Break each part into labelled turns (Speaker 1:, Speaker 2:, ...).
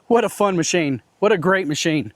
Speaker 1: what a fun machine. What a great machine.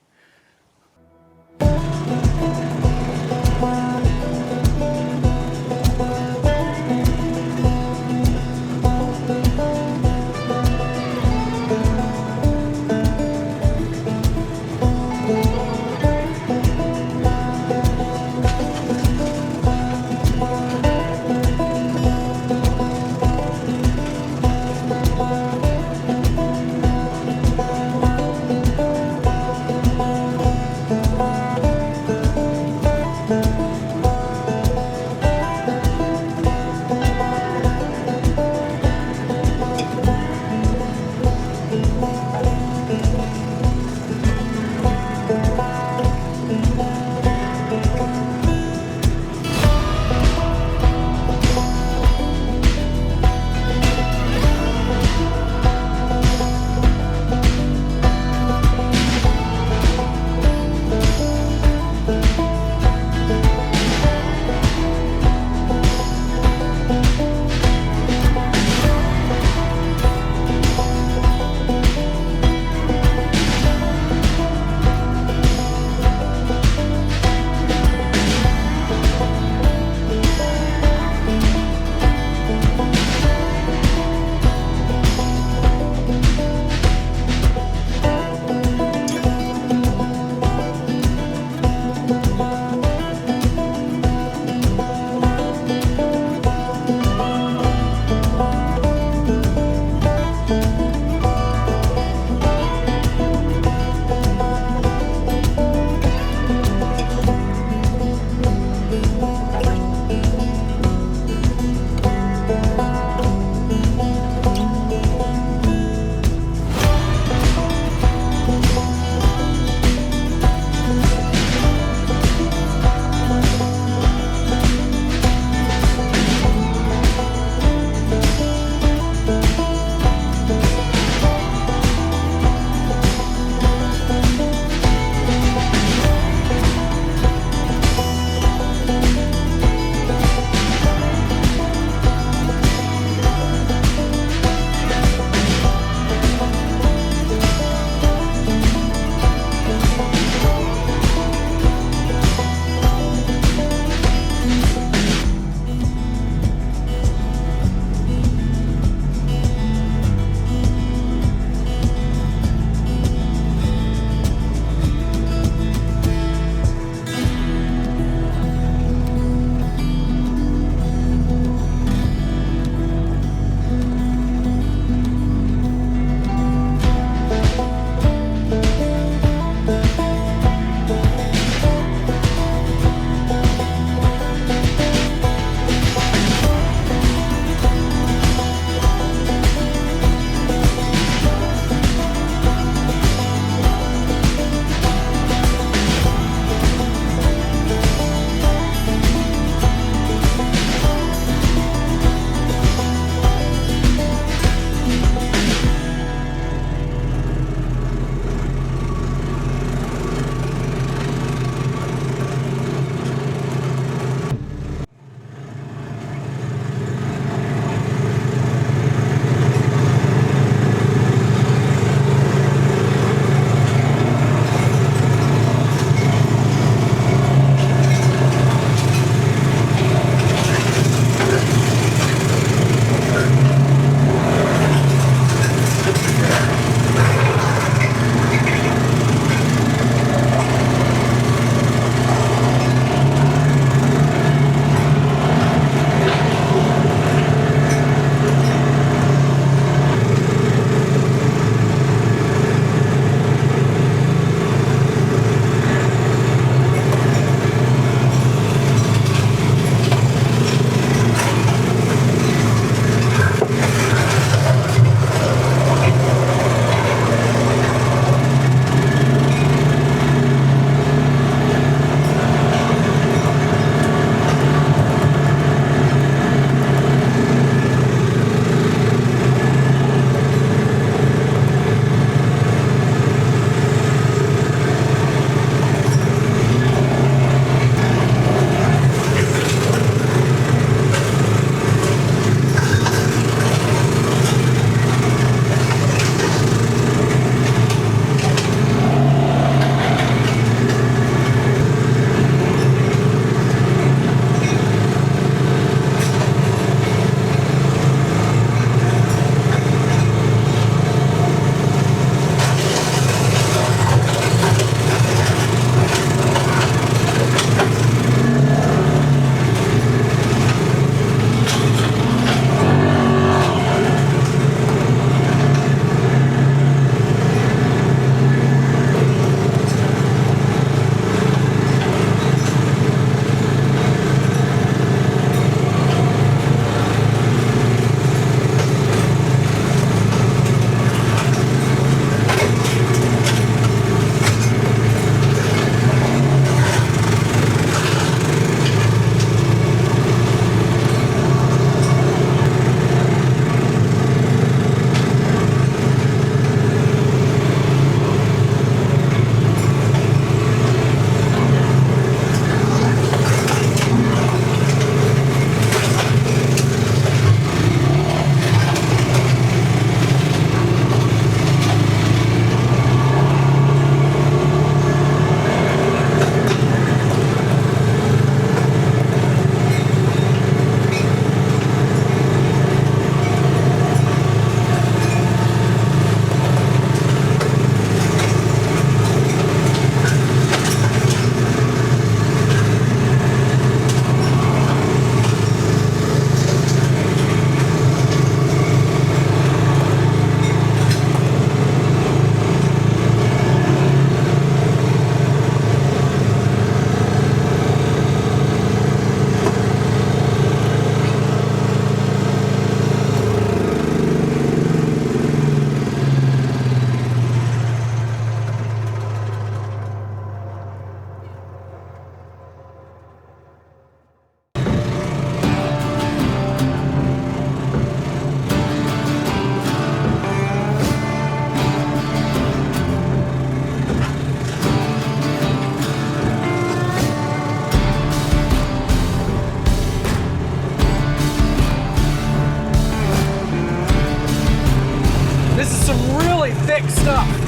Speaker 1: thick stuff.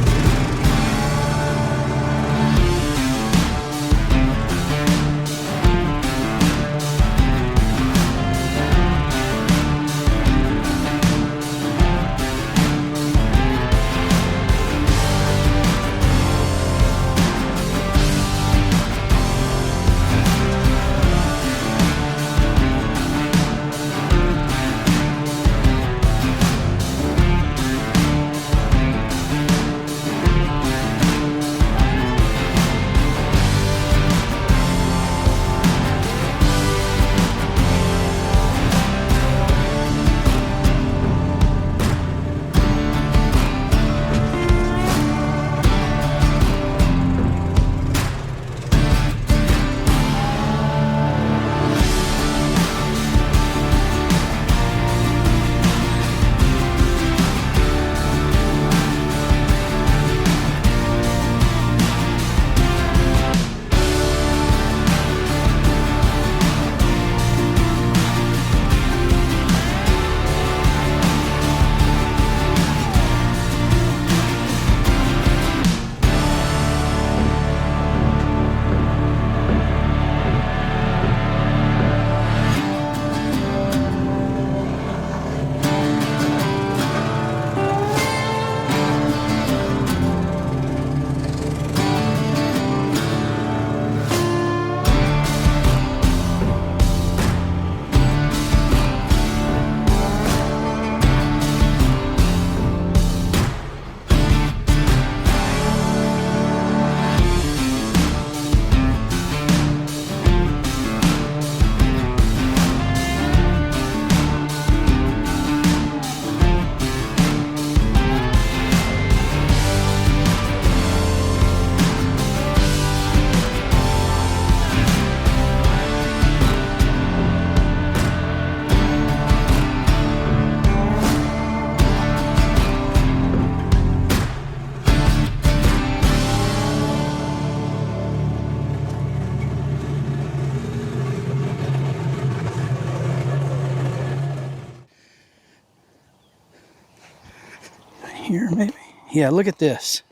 Speaker 1: Here maybe. Yeah, look at this.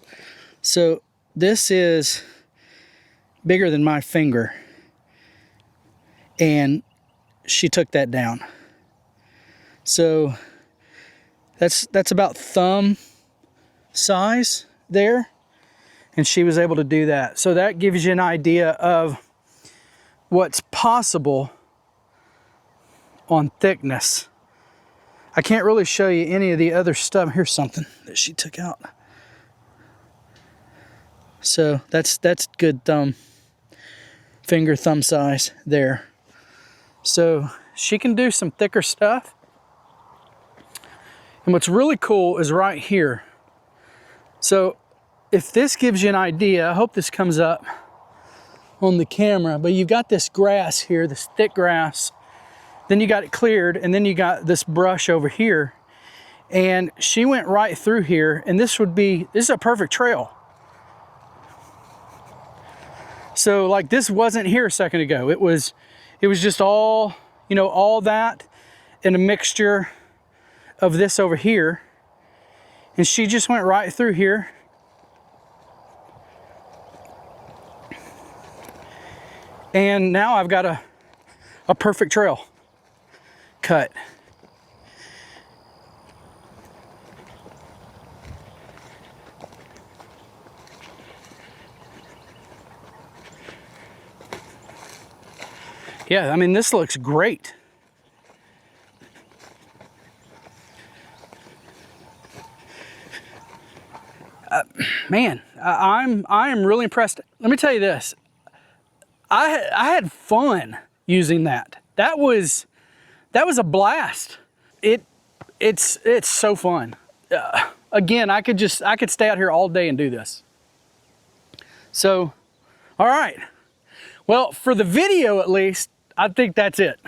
Speaker 1: So this is bigger than my finger, and she took that down. So that's about thumb size there, and she was able to do that. So that gives you an idea of what's possible on thickness. I can't really show you any of the other stuff. Here's something that she took out. So that's good finger thumb size there. So she can do some thicker stuff. And what's really cool is right here. So if this gives you an idea, I hope this comes up on the camera, but you've got this grass here, this thick grass. Then you got it cleared, and then you got this brush over here. And she went right through here, and this is a perfect trail. So like this wasn't here a second ago. It was just all, all that and a mixture of this over here. And she just went right through here. And now I've got a perfect trail cut. Yeah, I mean, this looks great. Man, I am really impressed. Let me tell you this. I had fun using that. That was a blast. It's so fun. Again, I could stay out here all day and do this. So, all right. Well, for the video at least, I think that's it.